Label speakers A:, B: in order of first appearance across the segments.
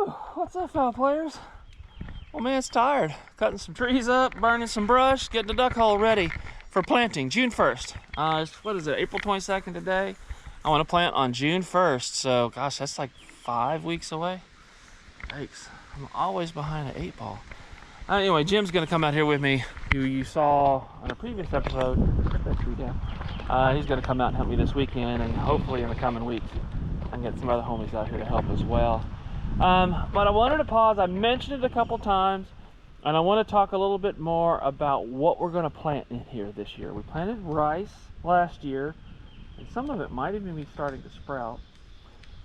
A: Whew, what's up, fellow players? Well, man, it's tired. Cutting some trees up, burning some brush, getting the duck hole ready for planting June 1st. What is it, April 22nd today? I want to plant on June 1st, so gosh, that's like 5 weeks away. Yikes, I'm always behind an 8-ball. Anyway, Jim's gonna come out here with me, who you saw on a previous episode. Put that tree down. He's gonna come out and help me this weekend, and hopefully in the coming weeks I can get some other homies out here to help as well. But I wanted to pause. I mentioned it a couple times, and I want to talk a little bit more about what we're going to plant in here this year. We planted rice last year, and some of it might even be starting to sprout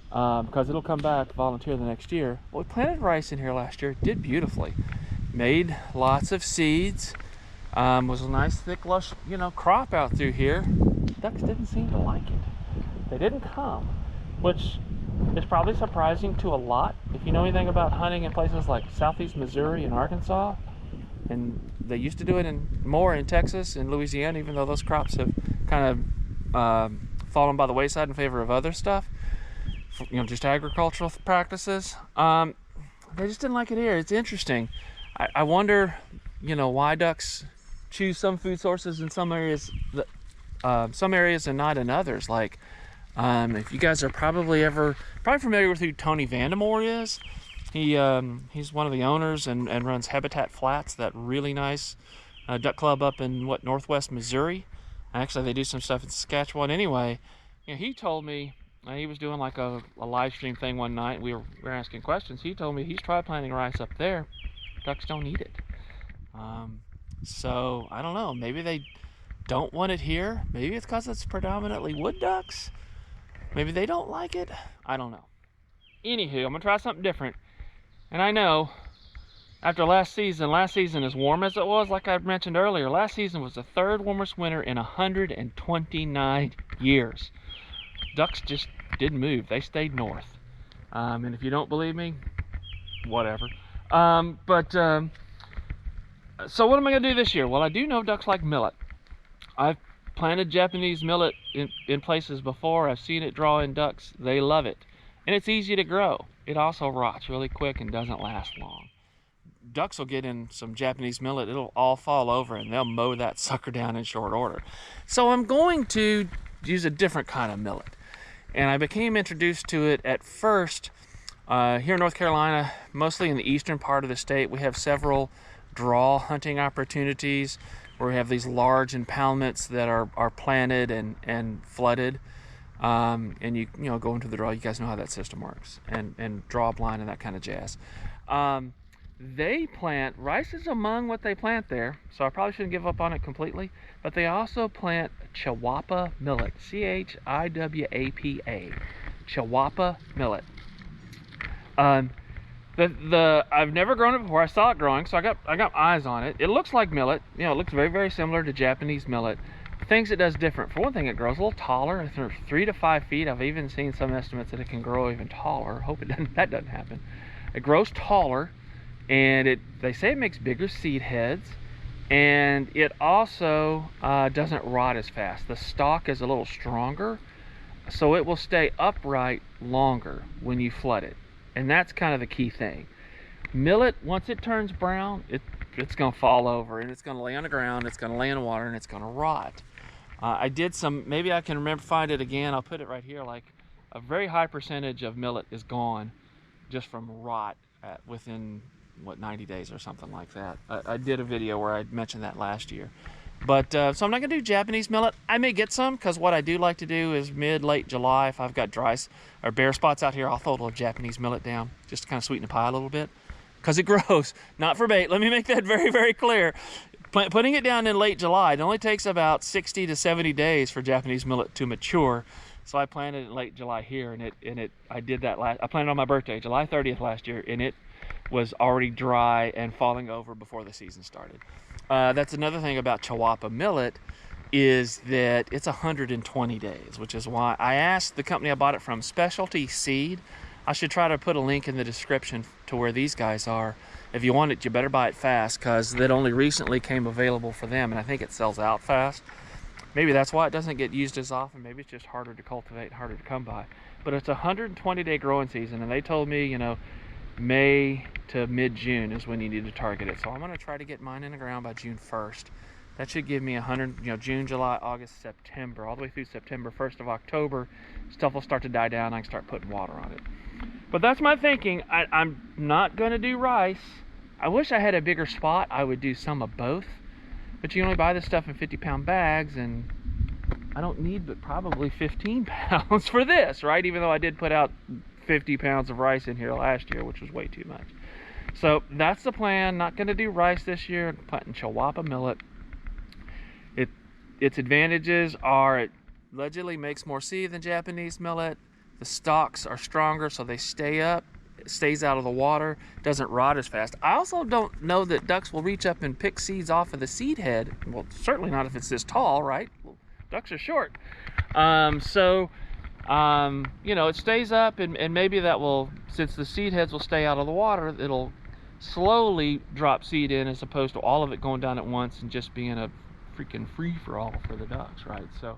A: because it'll come back volunteer the next year. But we planted rice in here last year, did beautifully, made lots of seeds, was a nice thick lush crop out through here. Ducks didn't seem to like it. They didn't come, which is probably surprising to a lot. If you know anything about hunting in places like southeast Missouri and Arkansas, and they used to do it more in Texas and Louisiana, even though those crops have kind of fallen by the wayside in favor of other stuff, just agricultural practices. They just didn't like it here. It's interesting. I wonder, why ducks choose some food sources in some areas and not in others. Like, if you guys are probably familiar with who Tony Vandemore is, he's one of the owners and runs Habitat Flats, that really nice duck club up in northwest Missouri. Actually, they do some stuff in Saskatchewan. Anyway, he told me he was doing like a live stream thing one night. We were asking questions. He told me he's tried planting rice up there. Ducks don't eat it. So I don't know. Maybe they don't want it here. Maybe it's because it's predominantly wood ducks. Maybe they don't like it. I don't know. Anywho, I'm gonna try something different. And I know after last season, as warm as it was, like I mentioned earlier, last season was the third warmest winter in 129 years. Ducks just didn't move. They stayed north. And if you don't believe me, whatever. So what am I gonna do this year? Well, I do know ducks like millet. I've planted Japanese millet in places before. I've seen it draw in ducks. They love it. And it's easy to grow. It also rots really quick and doesn't last long. Ducks will get in some Japanese millet. It'll all fall over and they'll mow that sucker down in short order. So I'm going to use a different kind of millet. And I became introduced to it at first here in North Carolina, mostly in the eastern part of the state. We have several draw hunting opportunities where we have these large impoundments that are planted and flooded, and you go into the draw. You guys know how that system works, and draw a blind and that kind of jazz. They plant rice is among what they plant there, so I probably shouldn't give up on it completely. But they also plant Chiwapa millet, Chiwapa, Chiwapa millet. I've never grown it before. I saw it growing, so I got eyes on it. It looks like millet. It looks very, very similar to Japanese millet. The things it does different. For one thing, it grows a little taller, 3 to 5 feet. I've even seen some estimates that it can grow even taller. Hope that doesn't happen. It grows taller, and they say it makes bigger seed heads, and it also doesn't rot as fast. The stalk is a little stronger, so it will stay upright longer when you flood it. And that's kind of the key thing. Millet, once it turns brown, it's going to fall over, and it's going to lay on the ground, it's going to lay in the water, and it's going to rot. I did some, maybe I can find it again. I'll put it right here. Like, a very high percentage of millet is gone just from rot within, 90 days or something like that. I did a video where I mentioned that last year. But, so I'm not going to do Japanese millet. I may get some, because what I do like to do is late July, if I've got dry or bare spots out here, I'll throw a little Japanese millet down, just to kind of sweeten the pie a little bit. Because it grows, not for bait. Let me make that very, very clear. Putting it down in late July, it only takes about 60 to 70 days for Japanese millet to mature. So I planted it in late July here, and I did that I planted on my birthday, July 30th last year, and it was already dry and falling over before the season started. That's another thing about Chiwapa millet, is that it's 120 days, which is why I asked the company I bought it from, Specialty Seed. I should try to put a link in the description to where these guys are. If you want it, you better buy it fast, because that only recently came available for them, and I think it sells out fast. Maybe that's why it doesn't get used as often. Maybe it's just harder to cultivate, harder to come by. But it's a 120-day growing season, and they told me, May to mid-June is when you need to target it. So I'm going to try to get mine in the ground by June 1st. That should give me 100, June, July, August, September, all the way through September. 1st of October, stuff will start to die down. I can start putting water on it. But that's my thinking. I'm not going to do rice. I wish I had a bigger spot. I would do some of both. But you only buy this stuff in 50-pound bags, and I don't need but probably 15 pounds for this, right? Even though I did put out 50 pounds of rice in here last year, which was way too much. So that's the plan. Not going to do rice this year. I'm planting Chiwapa millet. Its advantages are it allegedly makes more seed than Japanese millet. The stalks are stronger, so they stay up. It stays out of the water, doesn't rot as fast. I also don't know that ducks will reach up and pick seeds off of the seed head. Well, certainly not if it's this tall, right? Well, ducks are short. It stays up, and maybe that will, since the seed heads will stay out of the water, it'll slowly drop seed in as opposed to all of it going down at once and just being a freaking free-for-all for the ducks, right? So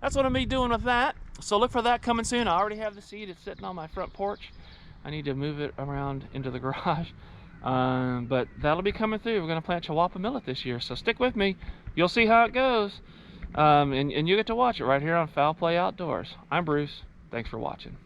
A: that's what I'm going to be doing with that. So look for that coming soon. I already have the seed. It's sitting on my front porch. I need to move it around into the garage. But that'll be coming through. We're going to plant Chiwapa millet this year. So stick with me. You'll see how it goes. And you get to watch it right here on Foul Play Outdoors. I'm Bruce. Thanks for watching.